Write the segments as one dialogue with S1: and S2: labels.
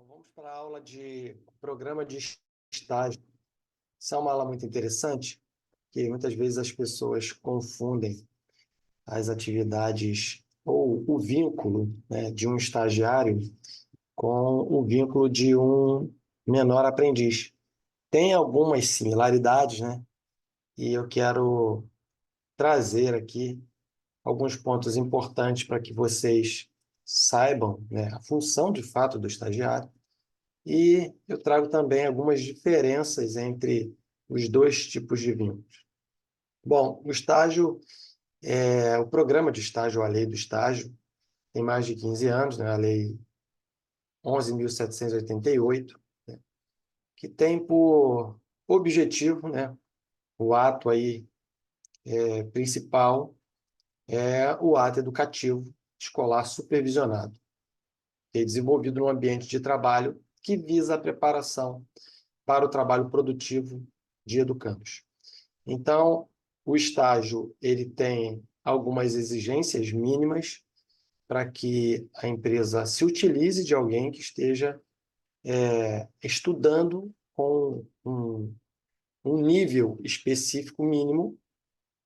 S1: Vamos para a aula de programa de estágio. Essa é uma aula muito interessante, que muitas vezes as pessoas confundem as atividades ou o vínculo, né, de um estagiário com o vínculo de um menor aprendiz. Tem algumas similaridades, né? E eu quero trazer aqui alguns pontos importantes para que vocês saibam, né, a função de fato do estagiário. E eu trago também algumas diferenças entre os dois tipos de vínculos. Bom, o programa de estágio, a lei do estágio, tem mais de 15 anos, né? A lei 11.788, né? Que tem por objetivo, né? O ato aí principal é o ato educativo escolar supervisionado, que é desenvolvido no ambiente de trabalho que visa a preparação para o trabalho produtivo de educandos. Então, o estágio ele tem algumas exigências mínimas para que a empresa se utilize de alguém que esteja estudando com um nível específico mínimo,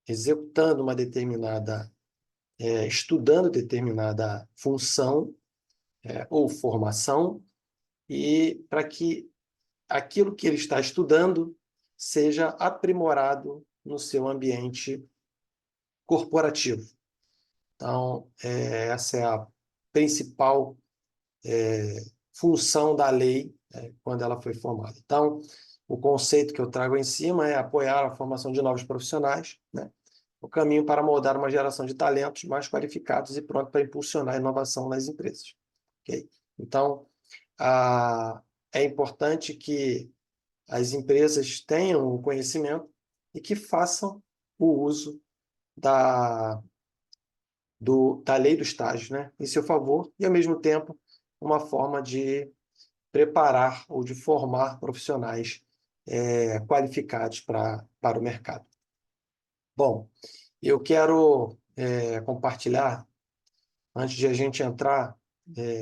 S1: executando uma determinada, estudando determinada função ou formação, e para que aquilo que ele está estudando seja aprimorado no seu ambiente corporativo. Então, essa é a principal função da lei, né, quando ela foi formada. Então, o conceito que eu trago em cima é apoiar a formação de novos profissionais, né, o caminho para moldar uma geração de talentos mais qualificados e pronto para impulsionar a inovação nas empresas. Okay? Então, é importante que as empresas tenham o conhecimento e que façam o uso da lei do estágio, né, em seu favor, e, ao mesmo tempo, uma forma de preparar ou de formar profissionais qualificados para o mercado. Bom, eu quero compartilhar, antes de a gente entrar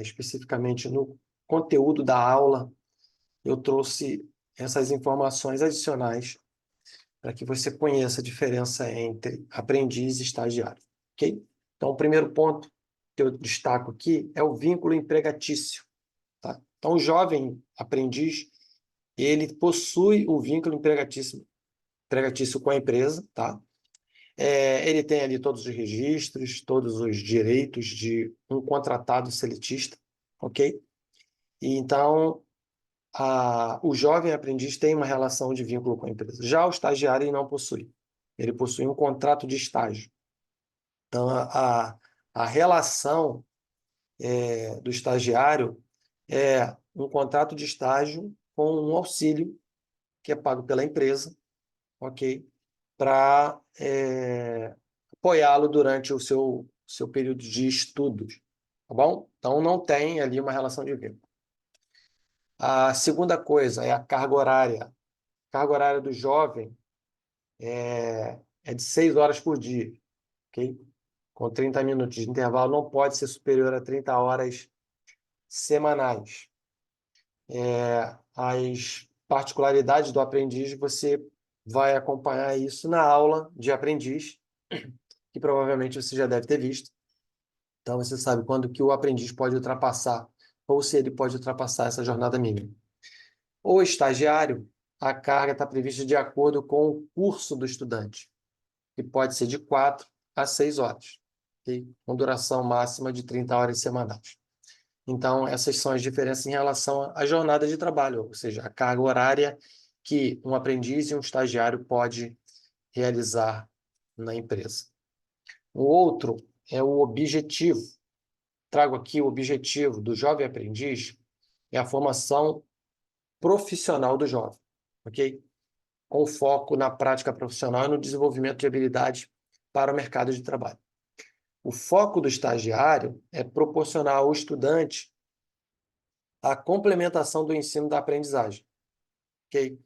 S1: especificamente no conteúdo da aula, eu trouxe essas informações adicionais para que você conheça a diferença entre aprendiz e estagiário, ok? Então, o primeiro ponto que eu destaco aqui é o vínculo empregatício, tá? Então, o jovem aprendiz, ele possui o vínculo empregatício com a empresa, tá? Ele tem ali todos os registros, todos os direitos de um contratado seletista, ok? E então, o jovem aprendiz tem uma relação de vínculo com a empresa. Já o estagiário ele não possui. Ele possui um contrato de estágio. Então, a relação do estagiário é um contrato de estágio com um auxílio que é pago pela empresa, ok? Para apoiá-lo durante o seu período de estudos, tá bom? Então, não tem ali uma relação de vínculo. A segunda coisa é a carga horária. A carga horária do jovem é de 6 horas por dia, ok? Com 30 minutos de intervalo, não pode ser superior a 30 horas semanais. As particularidades do aprendiz, você vai acompanhar isso na aula de aprendiz, que provavelmente você já deve ter visto. Então, você sabe quando que o aprendiz pode ultrapassar, ou se ele pode ultrapassar essa jornada mínima. O estagiário, a carga está prevista de acordo com o curso do estudante, que pode ser de 4 a 6 horas, okay? Com duração máxima de 30 horas semanais. Então, essas são as diferenças em relação à jornada de trabalho, ou seja, a carga horária que um aprendiz e um estagiário pode realizar na empresa. O outro é o objetivo. Trago aqui o objetivo do jovem aprendiz, é a formação profissional do jovem, ok? Com foco na prática profissional e no desenvolvimento de habilidades para o mercado de trabalho. O foco do estagiário é proporcionar ao estudante a complementação do ensino da aprendizagem, ok?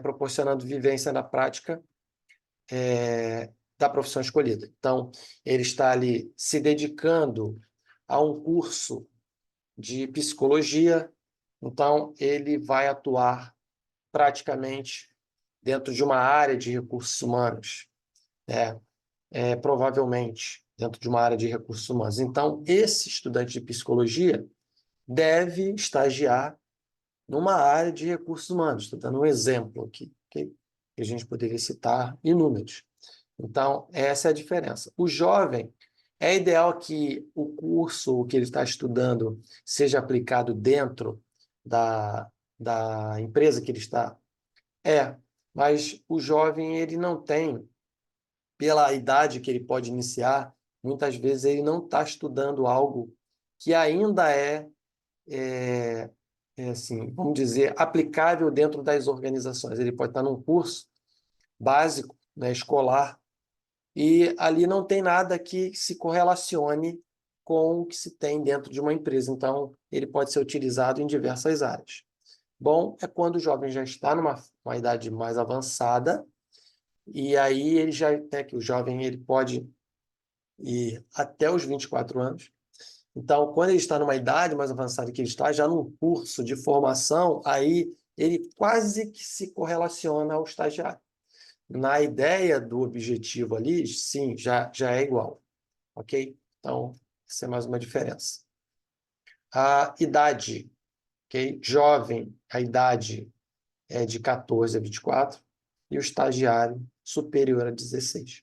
S1: Proporcionando vivência na prática da profissão escolhida. Então, ele está ali se dedicando a um curso de psicologia, Então, ele vai atuar praticamente dentro de uma área de recursos humanos, né? Provavelmente dentro de uma área de recursos humanos. Então, esse estudante de psicologia deve estagiar numa área de recursos humanos. Estou dando um exemplo aqui, okay? Que a gente poderia citar inúmeros. Então, essa é a diferença. O jovem, é ideal que o curso o que ele está estudando seja aplicado dentro da empresa que ele está? Mas o jovem ele não tem, pela idade que ele pode iniciar, muitas vezes ele não está estudando algo que ainda assim, vamos dizer, aplicável dentro das organizações. Ele pode estar num curso básico, né, escolar, e ali não tem nada que se correlacione com o que se tem dentro de uma empresa. Então, ele pode ser utilizado em diversas áreas. Bom, é quando o jovem já está numa idade mais avançada, e aí ele já, né, que o jovem ele pode ir até os 24 anos. Então, quando ele está numa idade mais avançada que ele está, já num curso de formação, aí ele quase que se correlaciona ao estagiário. Na ideia do objetivo ali, sim, já é igual, ok? Então, essa é mais uma diferença. A idade, ok? Jovem, a idade é de 14 a 24, e o estagiário superior a 16.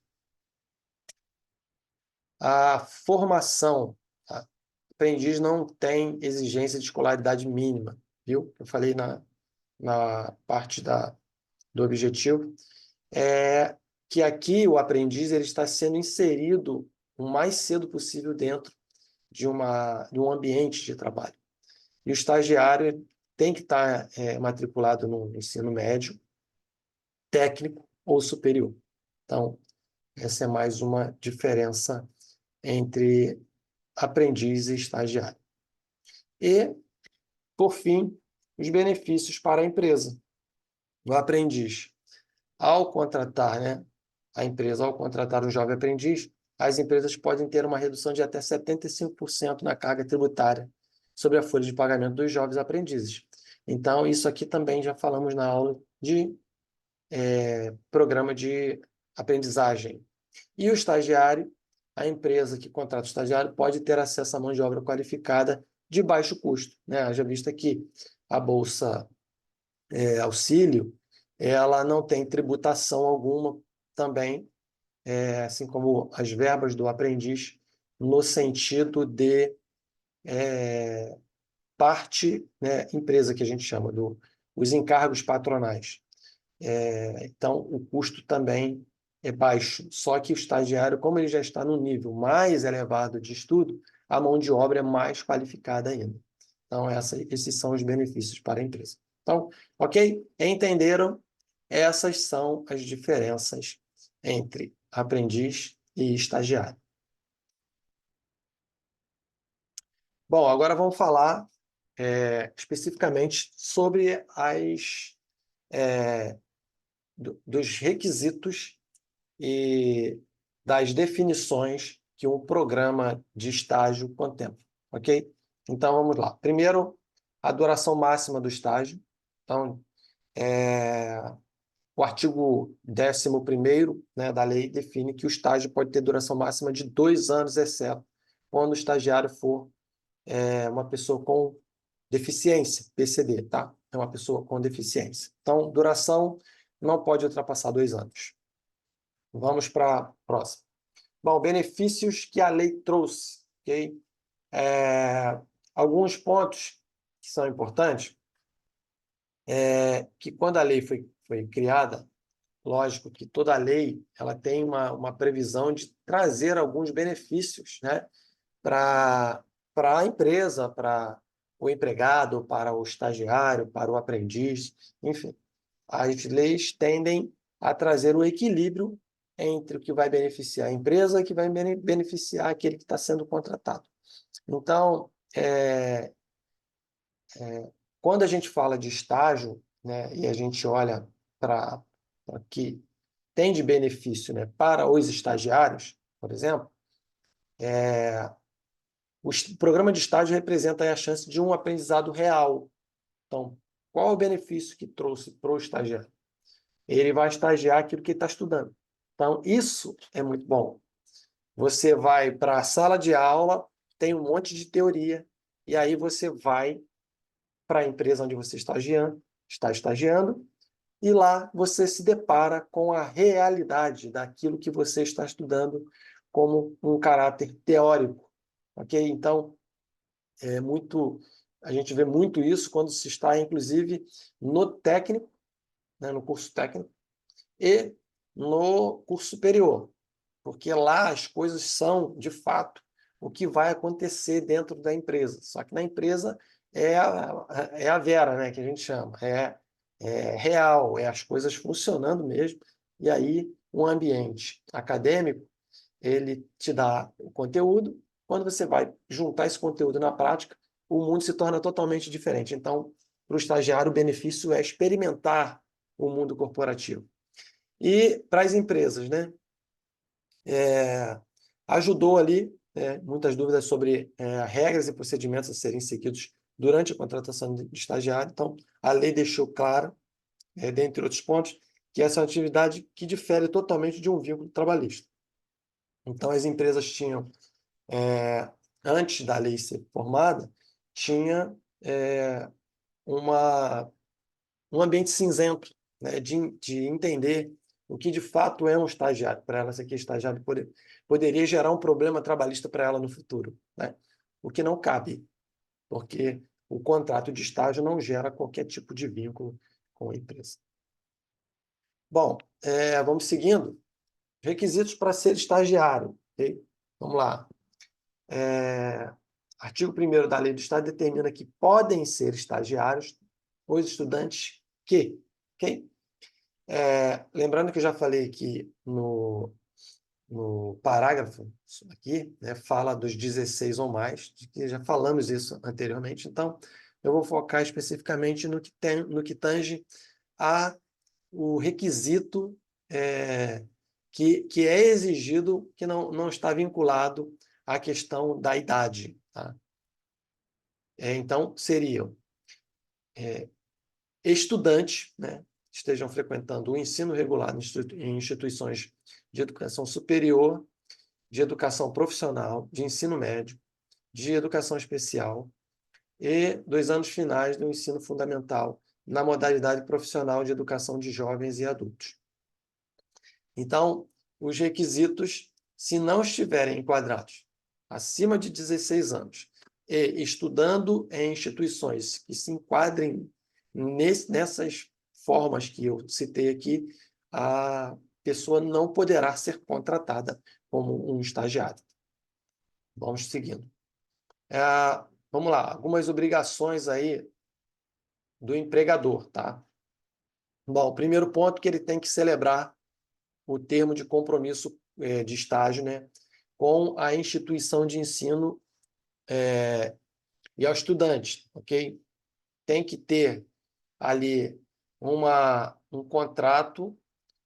S1: A formação, tá? Aprendiz não tem exigência de escolaridade mínima, viu? Eu falei na parte do objetivo. É que aqui o aprendiz ele está sendo inserido o mais cedo possível dentro de um ambiente de trabalho. E o estagiário tem que estar matriculado no ensino médio, técnico ou superior. Então, essa é mais uma diferença entre aprendiz e estagiário. E, por fim, os benefícios para a empresa. O aprendiz, ao contratar, né, a empresa, ao contratar um jovem aprendiz, as empresas podem ter uma redução de até 75% na carga tributária sobre a folha de pagamento dos jovens aprendizes. Então, isso aqui também já falamos na aula de programa de aprendizagem. E o estagiário, a empresa que contrata o estagiário pode ter acesso à mão de obra qualificada de baixo custo, né? Haja vista que a Bolsa Auxílio, ela não tem tributação alguma também, assim como as verbas do aprendiz, no sentido de parte, né, empresa, que a gente chama, os encargos patronais. Então, o custo também é baixo. Só que o estagiário, como ele já está no nível mais elevado de estudo, a mão de obra é mais qualificada ainda. Então, esses são os benefícios para a empresa. Então, ok? Entenderam? Essas são as diferenças entre aprendiz e estagiário. Bom, agora vamos falar especificamente sobre dos requisitos e das definições que um programa de estágio contempla, ok? Então, vamos lá. Primeiro, a duração máxima do estágio. Então, o artigo 11º, né, da lei define que o estágio pode ter duração máxima de 2 anos, exceto quando o estagiário for uma pessoa com deficiência, PCD, tá? É uma pessoa com deficiência. Então, duração não pode ultrapassar 2 anos. Vamos para a próxima. Bom, benefícios que a lei trouxe, ok? Alguns pontos que são importantes que quando a lei foi criada, lógico que toda lei ela tem uma previsão de trazer alguns benefícios, né, para a empresa, para o empregado, para o estagiário, para o aprendiz, enfim. As leis tendem a trazer o equilíbrio entre o que vai beneficiar a empresa e o que vai beneficiar aquele que está sendo contratado. Então, quando a gente fala de estágio, né, e a gente olha para o que tem de benefício, né, para os estagiários, por exemplo, o programa de estágio representa a chance de um aprendizado real, Então, qual é o benefício que trouxe para o estagiário? Ele vai estagiar aquilo que ele está estudando. Então, isso é muito bom. Você vai para a sala de aula, tem um monte de teoria, e aí você vai para a empresa onde você está estagiando, e lá você se depara com a realidade daquilo que você está estudando como um caráter teórico, ok? Então, a gente vê muito isso quando se está, inclusive, no técnico, né, no curso técnico, e no curso superior, porque lá as coisas são, de fato, o que vai acontecer dentro da empresa. Só que na empresa é a Vera, né, que a gente chama, é real, é as coisas funcionando mesmo, e aí um ambiente acadêmico, ele te dá o conteúdo, quando você vai juntar esse conteúdo na prática, o mundo se torna totalmente diferente. Então, para o estagiário, o benefício é experimentar o mundo corporativo. E para as empresas, né? Ajudou ali, muitas dúvidas sobre regras e procedimentos a serem seguidos durante a contratação de estagiário. Então, a lei deixou claro, dentre outros pontos, que essa é uma atividade que difere totalmente de um vínculo trabalhista. Então, as empresas tinham, antes da lei ser formada, tinha um ambiente cinzento, né, de entender o que de fato é um estagiário. Para ela, esse aqui é estagiário, poderia gerar um problema trabalhista para ela no futuro, né? O que não cabe, porque o contrato de estágio não gera qualquer tipo de vínculo com a empresa. Bom, vamos seguindo. Requisitos para ser estagiário. Okay? Vamos lá. Artigo 1º da Lei do Estado determina que podem ser estagiários os estudantes que... Okay? Lembrando que eu já falei que no parágrafo aqui, né, fala dos 16 ou mais, de que já falamos isso anteriormente, então eu vou focar especificamente no que tange a o requisito que é exigido, que não está vinculado à questão da idade. Tá? Então, seriam estudantes, né, estejam frequentando o ensino regular em instituições de educação superior, de educação profissional, de ensino médio, de educação especial e 2 anos finais do ensino fundamental na modalidade profissional de educação de jovens e adultos. Então, os requisitos, se não estiverem enquadrados acima de 16 anos e estudando em instituições que se enquadrem nessas formas que eu citei aqui, a pessoa não poderá ser contratada como um estagiário. Vamos seguindo. Vamos lá, algumas obrigações aí do empregador, tá? Bom, o primeiro ponto é que ele tem que celebrar o termo de compromisso de estágio, né, com a instituição de ensino e ao estudante, ok? Tem que ter ali um contrato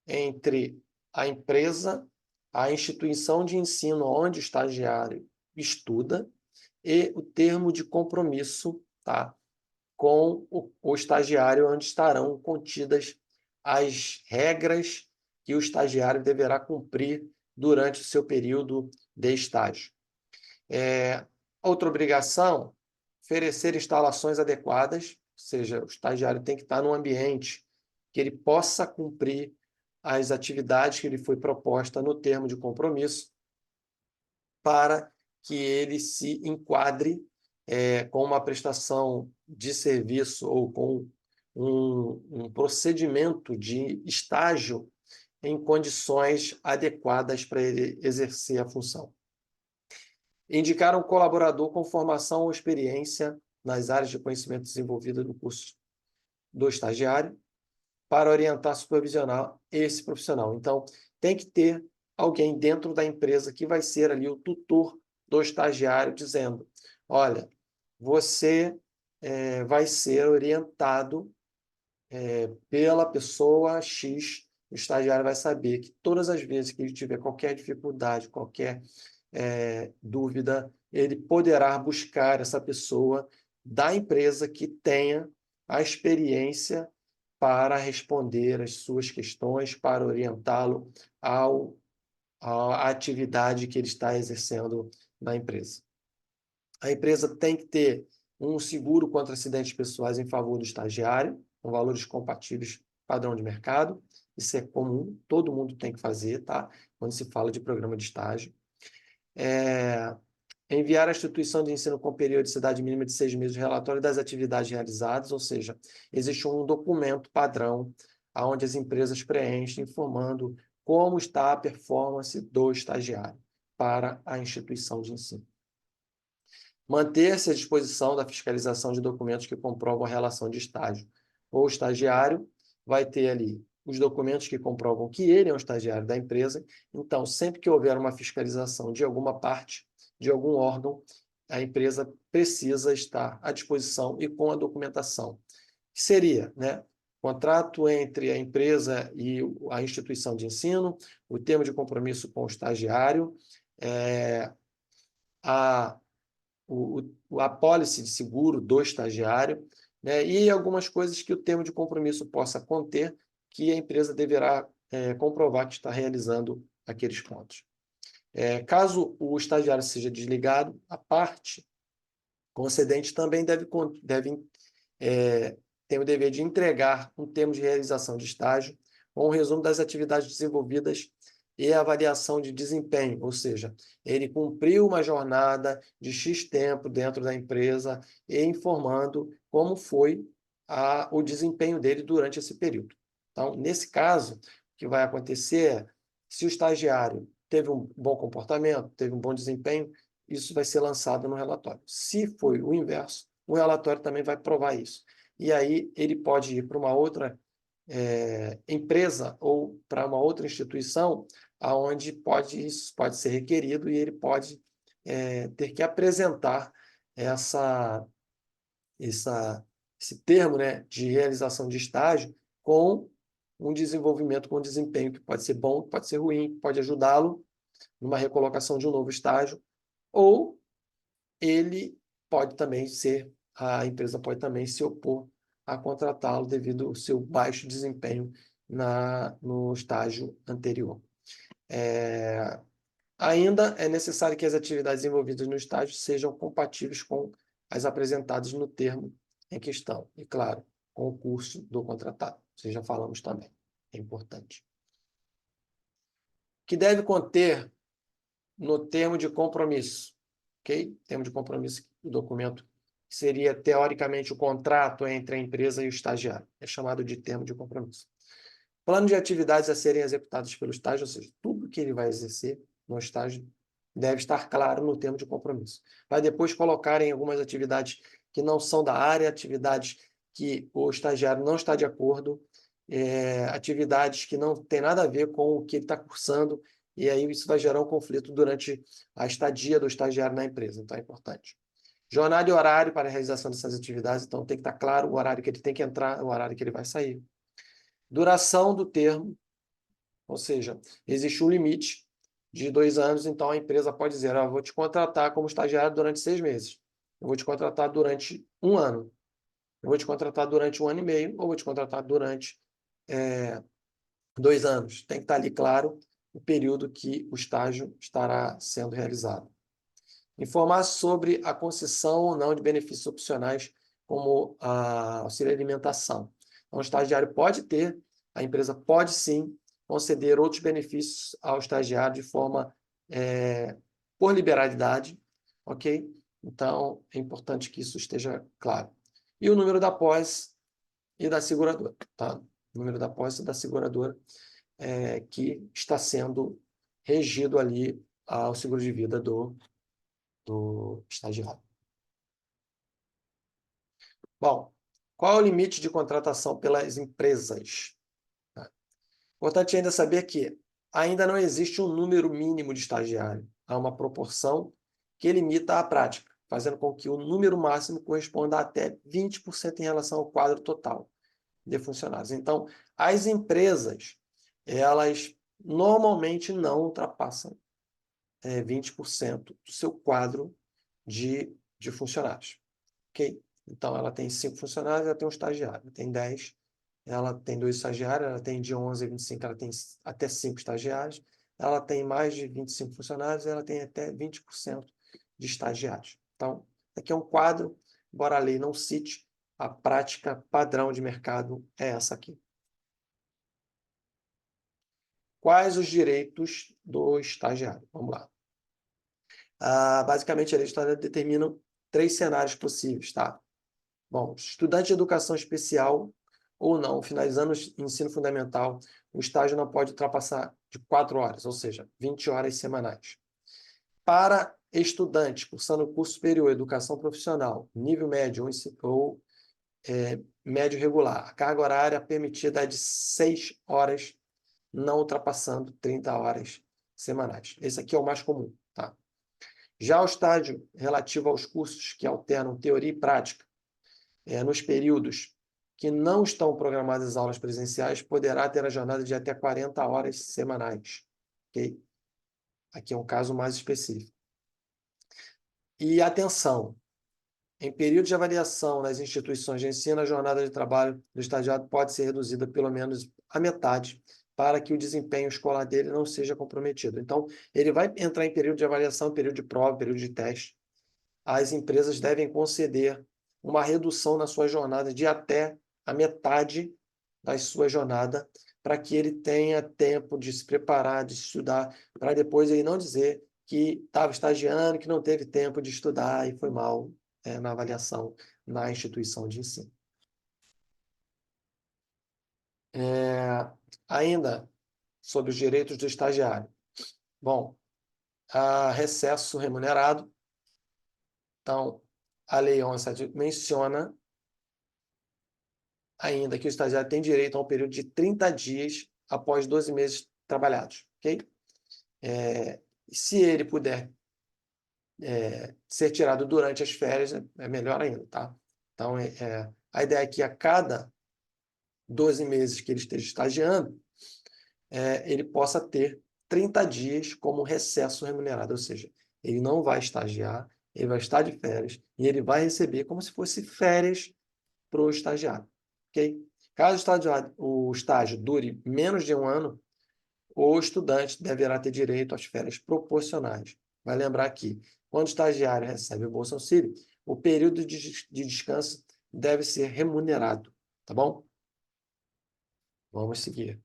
S1: entre a empresa, a instituição de ensino onde o estagiário estuda e o termo de compromisso, tá, com o estagiário, onde estarão contidas as regras que o estagiário deverá cumprir durante o seu período de estágio. Outra obrigação, oferecer instalações adequadas, ou seja, o estagiário tem que estar num ambiente que ele possa cumprir as atividades que lhe foi proposta no termo de compromisso, para que ele se enquadre com uma prestação de serviço ou com um procedimento de estágio em condições adequadas para ele exercer a função. Indicar um colaborador com formação ou experiência nas áreas de conhecimento desenvolvidas no curso do estagiário para orientar, supervisionar esse profissional. Então, tem que ter alguém dentro da empresa que vai ser ali o tutor do estagiário, dizendo, olha, você vai ser orientado pela pessoa X, o estagiário vai saber que todas as vezes que ele tiver qualquer dificuldade, qualquer dúvida, ele poderá buscar essa pessoa da empresa que tenha a experiência para responder às suas questões, para orientá-lo à atividade que ele está exercendo na empresa. A empresa tem que ter um seguro contra acidentes pessoais em favor do estagiário, com valores compatíveis padrão de mercado. Isso é comum, todo mundo tem que fazer, tá? Quando se fala de programa de estágio. Enviar à instituição de ensino com periodicidade mínima de 6 meses o relatório das atividades realizadas, ou seja, existe um documento padrão onde as empresas preenchem informando como está a performance do estagiário para a instituição de ensino. Manter-se à disposição da fiscalização de documentos que comprovam a relação de estágio. O estagiário vai ter ali os documentos que comprovam que ele é um estagiário da empresa. Então, sempre que houver uma fiscalização de alguma parte, de algum órgão, a empresa precisa estar à disposição e com a documentação. Que seria, né? Contrato entre a empresa e a instituição de ensino, o termo de compromisso com o estagiário, a apólice de seguro do estagiário, né, e algumas coisas que o termo de compromisso possa conter, que a empresa deverá comprovar que está realizando aqueles pontos. Caso o estagiário seja desligado, a parte concedente também deve ter o dever de entregar um termo de realização de estágio com um resumo das atividades desenvolvidas e a avaliação de desempenho, ou seja, ele cumpriu uma jornada de X tempo dentro da empresa e informando como foi o desempenho dele durante esse período. Então, nesse caso, o que vai acontecer é, se o estagiário teve um bom comportamento, teve um bom desempenho, isso vai ser lançado no relatório. Se foi o inverso, o relatório também vai provar isso. E aí ele pode ir para uma outra empresa ou para uma outra instituição aonde isso pode ser requerido e ele pode ter que apresentar esse termo, né, de realização de estágio com um desenvolvimento, com um desempenho que pode ser bom, pode ser ruim, pode ajudá-lo numa recolocação de um novo estágio, ou ele pode também a empresa pode também se opor a contratá-lo devido ao seu baixo desempenho no estágio anterior. Ainda é necessário que as atividades envolvidas no estágio sejam compatíveis com as apresentadas no termo em questão. E, claro, com o curso do contratado. Isso já falamos também. É importante. Que deve conter no termo de compromisso. Ok? Termo de compromisso, o documento que seria, teoricamente, o contrato entre a empresa e o estagiário. É chamado de termo de compromisso. Plano de atividades a serem executadas pelo estágio, ou seja, tudo que ele vai exercer no estágio deve estar claro no termo de compromisso. Vai depois colocar em algumas atividades que não são da área, atividades que o estagiário não está de acordo, atividades que não tem nada a ver com o que ele está cursando, e aí isso vai gerar um conflito durante a estadia do estagiário na empresa. Então é importante. Jornada e horário para a realização dessas atividades, então tem que estar claro o horário que ele tem que entrar, o horário que ele vai sair. Duração do termo, ou seja, existe um limite de 2 anos, então a empresa pode dizer, vou te contratar como estagiário durante 6 meses, eu vou te contratar durante 1 ano, eu vou te contratar durante 1 ano e meio, ou vou te contratar durante 2 anos. Tem que estar ali claro o período que o estágio estará sendo realizado. Informar sobre a concessão ou não de benefícios opcionais, como a auxílio alimentação. Então, o estagiário pode ter, a empresa pode sim conceder outros benefícios ao estagiário de forma por liberalidade, ok? Então, é importante que isso esteja claro. E o número da pós e da seguradora, tá? O número da pós e da seguradora que está sendo regido ali ao seguro de vida do estagiário. Bom, qual é o limite de contratação pelas empresas? Importante ainda saber que ainda não existe um número mínimo de estagiário. Há uma proporção que limita a prática, fazendo com que o número máximo corresponda a até 20% em relação ao quadro total de funcionários. Então, as empresas, elas normalmente não ultrapassam 20% do seu quadro de funcionários. Ok? Então, ela tem 5 funcionários, ela tem um estagiário. Ela tem 10, ela tem 2 estagiários, ela tem de 11 a 25, ela tem até 5 estagiários. Ela tem mais de 25 funcionários, ela tem até 20% de estagiários. Então, aqui é um quadro, embora a lei não cite, a prática padrão de mercado é essa aqui. Quais os direitos do estagiário? Vamos lá. Basicamente, a lei estadual determina 3 cenários possíveis, tá? Bom, estudante de educação especial ou não, finalizando o ensino fundamental, o estágio não pode ultrapassar de 4 horas, ou seja, 20 horas semanais. Para estudante cursando curso superior, educação profissional, nível médio ou médio regular, a carga horária permitida é de 6 horas, não ultrapassando 30 horas semanais. Esse aqui é o mais comum, tá? Já o estágio relativo aos cursos que alternam teoria e prática, nos períodos que não estão programadas aulas presenciais, poderá ter a jornada de até 40 horas semanais. Okay? Aqui é um caso mais específico. E atenção, em período de avaliação nas instituições de ensino, a jornada de trabalho do estagiário pode ser reduzida pelo menos à metade, para que o desempenho escolar dele não seja comprometido. Então, ele vai entrar em período de avaliação, período de prova, período de teste. As empresas devem conceder uma redução na sua jornada de até a metade da sua jornada, para que ele tenha tempo de se preparar, de estudar, para depois ele não dizer que estava estagiando, que não teve tempo de estudar e foi mal na avaliação na instituição de ensino. Ainda sobre os direitos do estagiário. Bom, recesso remunerado. Então, a Lei 11.7 menciona ainda que o estagiário tem direito a um período de 30 dias após 12 meses trabalhados. Okay? Se ele puder ser tirado durante as férias, é melhor ainda. Tá? Então, a ideia é que a cada 12 meses que ele esteja estagiando, ele possa ter 30 dias como recesso remunerado, ou seja, ele não vai estagiar, ele vai estar de férias e ele vai receber como se fosse férias para o estagiário. Okay? Caso o estágio dure menos de um ano, o estudante deverá ter direito às férias proporcionais. Vai lembrar que, quando o estagiário recebe o Bolsa Auxílio, o período de descanso deve ser remunerado. Tá bom? Vamos seguir.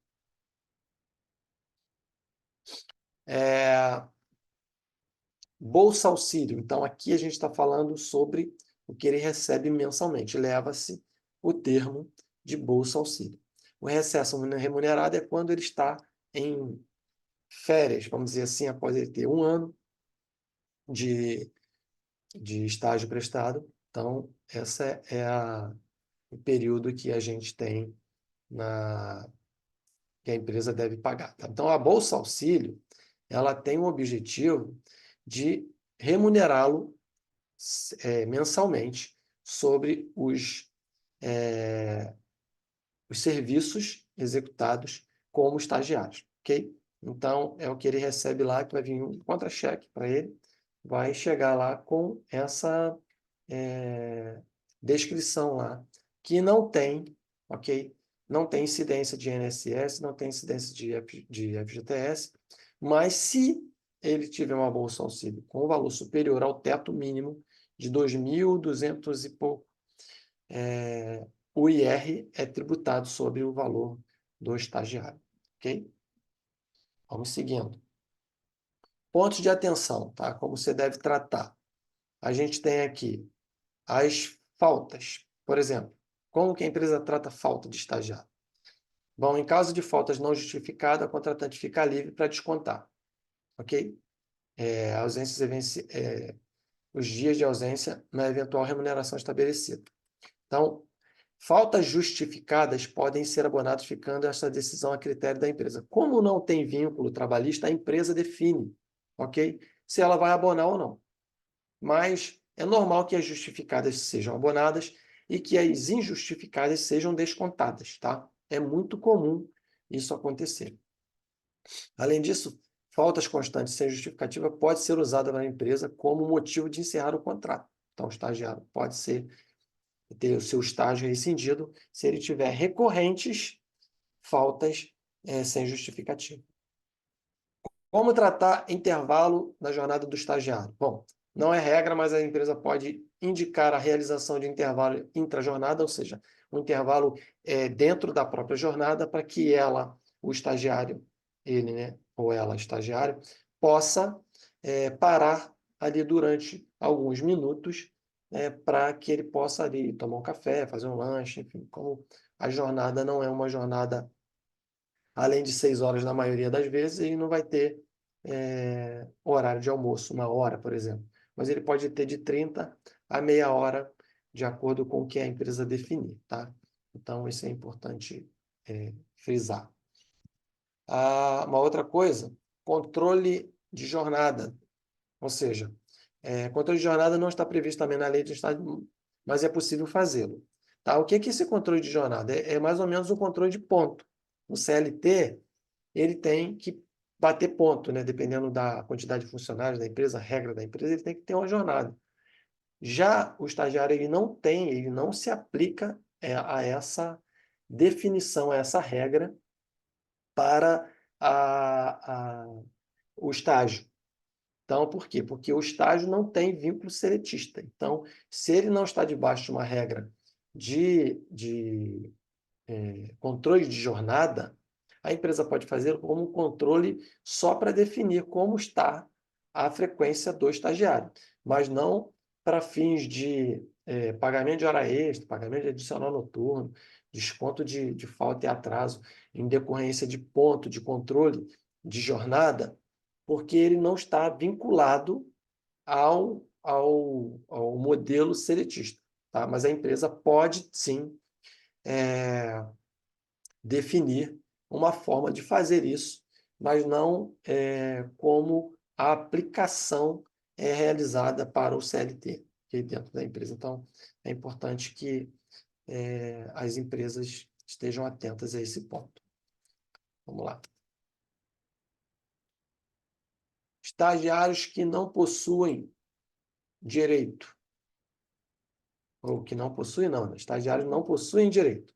S1: Bolsa Auxílio. Então, aqui a gente está falando sobre o que ele recebe mensalmente. Leva-se o termo de Bolsa Auxílio. O recesso remunerado é quando ele está em férias, vamos dizer assim, após ele ter um ano de estágio prestado. Então, esse o período que a gente tem que a empresa deve pagar. Tá? Então, a Bolsa Auxílio, ela tem o objetivo de remunerá-lo mensalmente sobre os serviços executados como estagiários, ok? Então, é o que ele recebe lá, que vai vir um contra-cheque para ele, vai chegar lá com essa descrição lá, que não tem, ok? Não tem incidência de INSS, não tem incidência de FGTS, mas se ele tiver uma bolsa auxílio com um valor superior ao teto mínimo de 2.200 e pouco, o IR é tributado sobre o valor do estagiário, ok? Vamos seguindo. Pontos de atenção, tá? Como você deve tratar. A gente tem aqui as faltas. Por exemplo, como que a empresa trata falta de estagiário? Bom, em caso de faltas não justificadas, a contratante fica livre para descontar, ok? Os dias de ausência na eventual remuneração estabelecida. Então, faltas justificadas podem ser abonadas ficando essa decisão a critério da empresa. Como não tem vínculo trabalhista, a empresa define, ok? Se ela vai abonar ou não. Mas é normal que as justificadas sejam abonadas e que as injustificadas sejam descontadas, tá? É muito comum isso acontecer. Além disso, faltas constantes sem justificativa pode ser usada na empresa como motivo de encerrar o contrato. Então, o estagiário pode ser ter o seu estágio rescindido se ele tiver recorrentes faltas sem justificativa. Como tratar intervalo na jornada do estagiário? Bom, não é regra, mas a empresa pode indicar a realização de intervalo intra-jornada, ou seja, um intervalo dentro da própria jornada, para que o estagiário, ele, né, ou ela, estagiário, possa parar ali durante alguns minutos, para que ele possa ali tomar um café, fazer um lanche, enfim, como a jornada não é uma jornada além de 6 horas na maioria das vezes, ele não vai ter horário de almoço, 1 hora, por exemplo. Mas ele pode ter de 30 a meia hora, de acordo com o que a empresa definir, tá? Então, isso é importante frisar. Uma outra coisa, controle de jornada. Ou seja, controle de jornada não está previsto também na lei de estado, mas é possível fazê-lo. Tá? O que é esse controle de jornada? É mais ou menos o controle de ponto. No CLT, ele tem que bater ponto, né? Dependendo da quantidade de funcionários da empresa, a regra da empresa, ele tem que ter uma jornada. Já o estagiário, ele não se aplica a essa definição, a essa regra para o estágio. Então, por quê? Porque o estágio não tem vínculo seletista. Então, se ele não está debaixo de uma regra de controle de jornada, a empresa pode fazer como um controle só para definir como está a frequência do estagiário, mas não para fins de pagamento de hora extra, pagamento de adicional noturno, desconto de falta e atraso em decorrência de ponto de controle de jornada, porque ele não está vinculado ao modelo seletista. Tá? Mas a empresa pode, sim, definir uma forma de fazer isso, mas não como a aplicação é realizada para o CLT, aqui dentro da empresa. Então, é importante que as empresas estejam atentas a esse ponto. Vamos lá. Estagiários que não possuem direito. Ou que não possuem, não, né? Estagiários não possuem direito.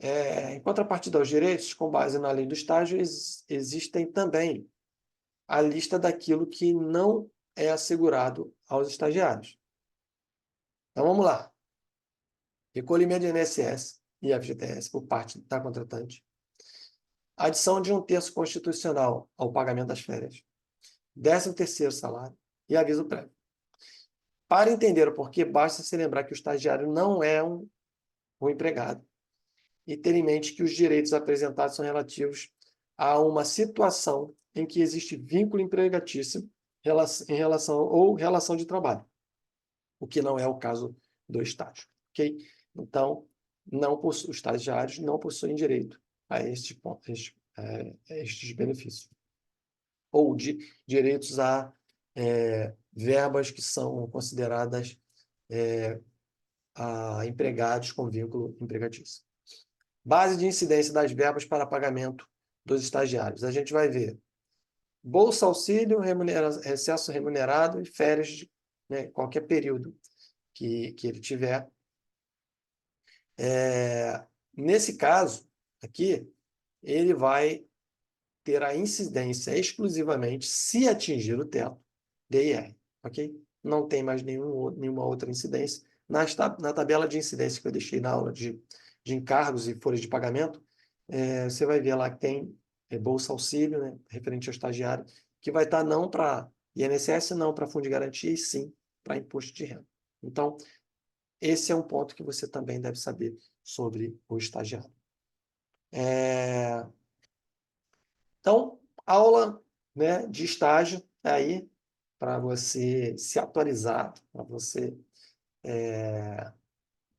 S1: Em contrapartida aos direitos, com base na lei do estágio, existem também a lista daquilo que não é assegurado aos estagiários. Então, vamos lá. Recolhimento de INSS e FGTS por parte da contratante. Adição de 1/3 constitucional ao pagamento das férias. 13º salário e aviso prévio. Para entender o porquê, basta se lembrar que o estagiário não é um empregado e ter em mente que os direitos apresentados são relativos a uma situação em que existe vínculo empregatício em relação de trabalho, o que não é o caso do estágio, ok? Então, os estagiários não possuem direito a estes benefícios, ou de direitos a verbas que são consideradas a empregados com vínculo empregatício. Base de incidência das verbas para pagamento dos estagiários. A gente vai ver bolsa auxílio, recesso remunerado e férias, né, qualquer período que ele tiver. Nesse caso aqui, ele vai ter a incidência exclusivamente se atingir o teto DIR, ok? Não tem mais nenhuma outra incidência. Na tabela de incidência que eu deixei na aula de encargos e folhas de pagamento, você vai ver lá que tem bolsa auxílio, né, referente ao estagiário, que vai estar não para INSS, não para fundo de garantia, e sim para imposto de renda. Então, esse é um ponto que você também deve saber sobre o estagiário. Então, aula, né, de estágio aí para você se atualizar, para você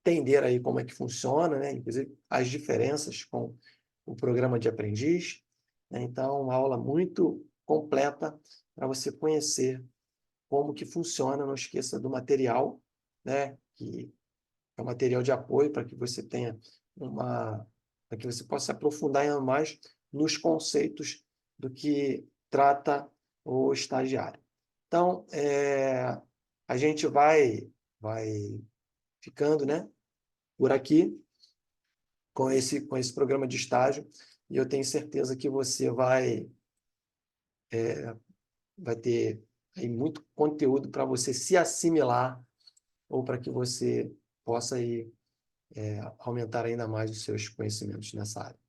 S1: entender aí como é que funciona, né, inclusive as diferenças com o programa de aprendiz, né? Então, uma aula muito completa para você conhecer como que funciona. Não esqueça do material, né, que é um material de apoio para que você tenha para que você possa se aprofundar ainda mais nos conceitos do que trata o estagiário. Então, a gente vai ficando, né, por aqui com esse programa de estágio, e eu tenho certeza que você vai ter aí muito conteúdo para você se assimilar ou para que você possa aí, aumentar ainda mais os seus conhecimentos nessa área.